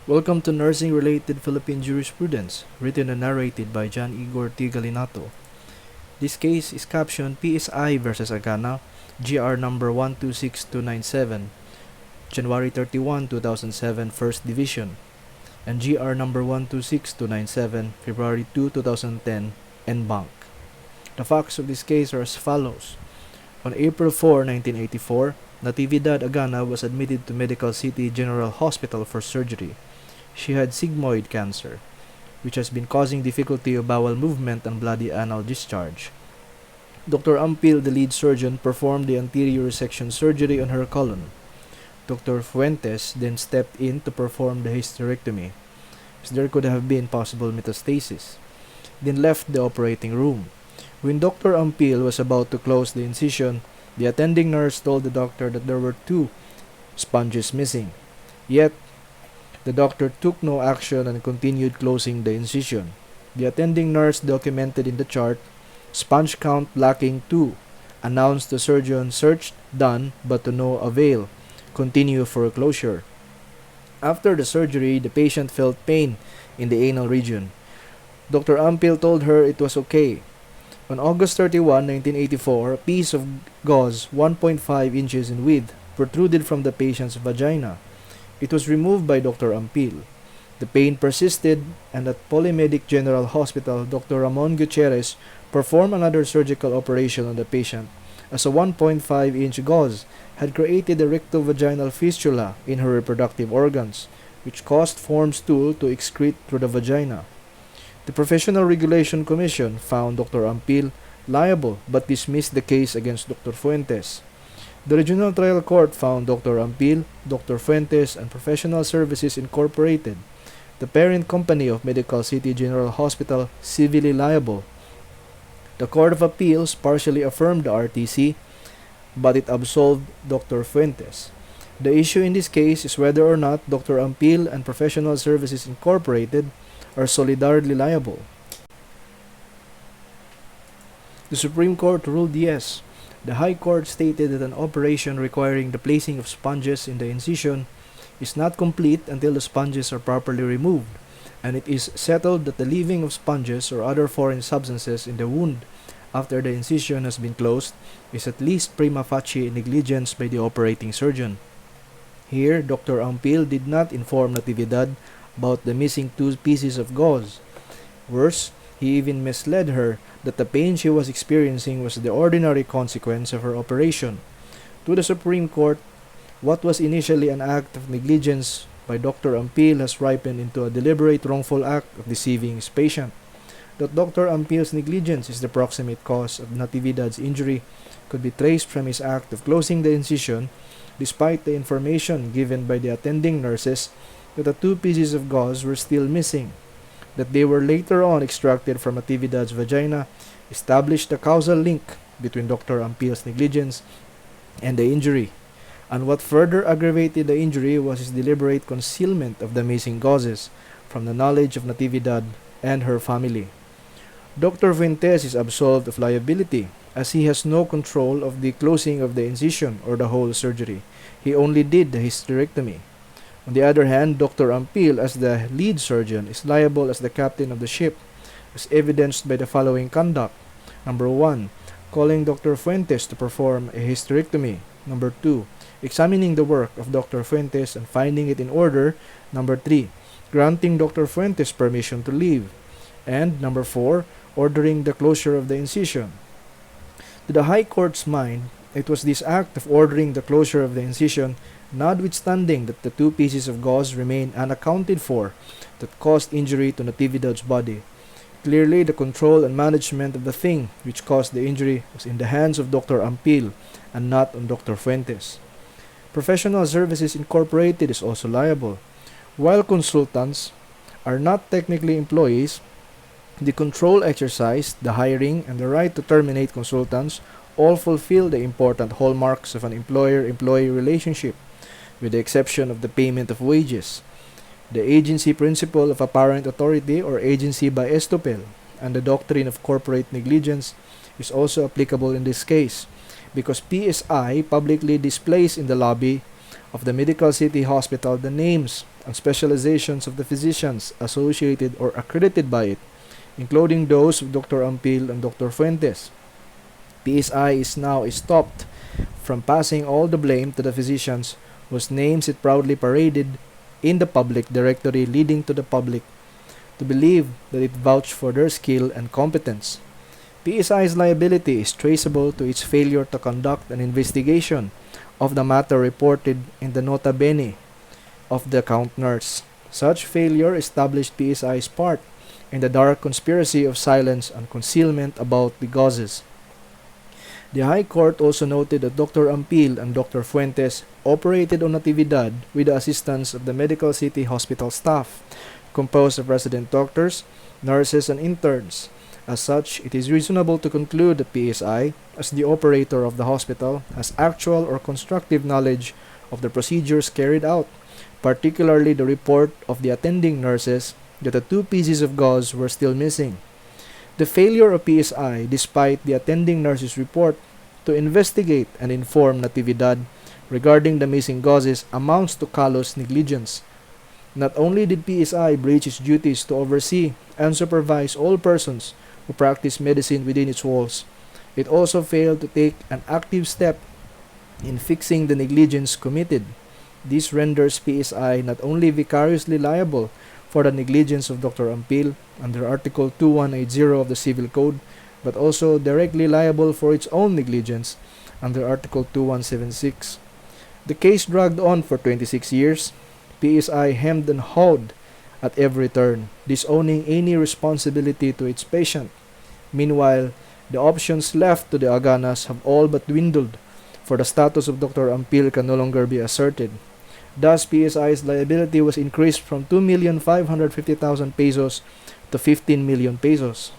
Welcome to Nursing-Related Philippine Jurisprudence, written and narrated by John Igor T. Galinato. This case is captioned PSI versus Agana, GR number 126297, January 31, 2007, 1st Division, and GR number 126297, February 2, 2010, en banc. The facts of this case are as follows. On April 4, 1984, Natividad Agana was admitted to Medical City General Hospital for surgery. She had sigmoid cancer, which has been causing difficulty of bowel movement and bloody anal discharge. Dr. Ampil, the lead surgeon, performed the anterior resection surgery on her colon. Dr. Fuentes then stepped in to perform the hysterectomy, as there could have been possible metastasis, then left the operating room. When Dr. Ampil was about to close the incision, the attending nurse told the doctor that there were 2 sponges missing. Yet, the doctor took no action and continued closing the incision. The attending nurse documented in the chart, sponge count lacking 2, announced the surgeon search done but to no avail. Continue for closure. After the surgery, the patient felt pain in the anal region. Dr. Ampil told her it was okay. On August 31, 1984, a piece of gauze 1.5 inches in width protruded from the patient's vagina. It was removed by Dr. Ampil. The pain persisted, and at Polymedic General Hospital, Dr. Ramon Gutierrez performed another surgical operation on the patient, as a 1.5-inch gauze had created a rectovaginal fistula in her reproductive organs, which caused formed stool to excrete through the vagina. The Professional Regulation Commission found Dr. Ampil liable but dismissed the case against Dr. Fuentes. The Regional Trial Court found Dr. Ampil, Dr. Fuentes, and Professional Services Incorporated, the parent company of Medical City General Hospital, civilly liable. The Court of Appeals partially affirmed the RTC, but it absolved Dr. Fuentes. The issue in this case is whether or not Dr. Ampil and Professional Services Incorporated are solidarily liable. The Supreme Court ruled yes. The High Court stated that an operation requiring the placing of sponges in the incision is not complete until the sponges are properly removed, and it is settled that the leaving of sponges or other foreign substances in the wound after the incision has been closed is at least prima facie negligence by the operating surgeon. Here, Dr. Ampil did not inform Natividad about the missing 2 pieces of gauze. Worse, he even misled her that the pain she was experiencing was the ordinary consequence of her operation. To the Supreme Court, what was initially an act of negligence by Dr. Ampil has ripened into a deliberate wrongful act of deceiving his patient. That Dr. Ampil's negligence is the proximate cause of Natividad's injury could be traced from his act of closing the incision, despite the information given by the attending nurses that the 2 pieces of gauze were still missing. That they were later on extracted from Natividad's vagina established a causal link between Dr. Ampil's negligence and the injury, and what further aggravated the injury was his deliberate concealment of the missing gauzes from the knowledge of Natividad and her family. Dr. Fuentes is absolved of liability, as he has no control of the closing of the incision or the whole surgery. He only did the hysterectomy. On the other hand, Dr. Ampil, as the lead surgeon, is liable as the captain of the ship, as evidenced by the following conduct. Number 1, calling Dr. Fuentes to perform a hysterectomy. Number 2, examining the work of Dr. Fuentes and finding it in order. Number 3, granting Dr. Fuentes permission to leave. And number 4, ordering the closure of the incision. To the High Court's mind, it was this act of ordering the closure of the incision, notwithstanding that the 2 pieces of gauze remained unaccounted for, that caused injury to Natividad's body. Clearly, the control and management of the thing which caused the injury was in the hands of Dr. Ampil and not on Dr. Fuentes. Professional Services Incorporated is also liable. While consultants are not technically employees, the control exercised, the hiring, and the right to terminate consultants all fulfill the important hallmarks of an employer-employee relationship, with the exception of the payment of wages, the agency principle of apparent authority or agency by estoppel, and the doctrine of corporate negligence is also applicable in this case, because PSI publicly displays in the lobby of the Medical City Hospital the names and specializations of the physicians associated or accredited by it, including those of Dr. Ampil and Dr. Fuentes. PSI is now stopped from passing all the blame to the physicians whose names it proudly paraded in the public directory, leading to the public to believe that it vouched for their skill and competence. PSI's liability is traceable to its failure to conduct an investigation of the matter reported in the nota bene of the account nurse. Such failure established PSI's part in the dark conspiracy of silence and concealment about the causes. The High Court also noted that Dr. Ampil and Dr. Fuentes operated on Natividad with the assistance of the Medical City Hospital staff, composed of resident doctors, nurses, and interns. As such, it is reasonable to conclude that PSI, as the operator of the hospital, has actual or constructive knowledge of the procedures carried out, particularly the report of the attending nurses that the 2 pieces of gauze were still missing. The failure of PSI, despite the attending nurse's report, to investigate and inform Natividad regarding the missing gauzes amounts to callous negligence. Not only did PSI breach its duties to oversee and supervise all persons who practice medicine within its walls, it also failed to take an active step in fixing the negligence committed. This renders PSI not only vicariously liable for the negligence of Dr. Ampil under Article 2180 of the Civil Code, but also directly liable for its own negligence under Article 2176. The case dragged on for 26 years. PSI hemmed and hawed at every turn, disowning any responsibility to its patient. Meanwhile, the options left to the Aganas have all but dwindled, for the status of Dr. Ampil can no longer be asserted. Thus, PSI's liability was increased from 2,550,000 pesos to 15 million pesos.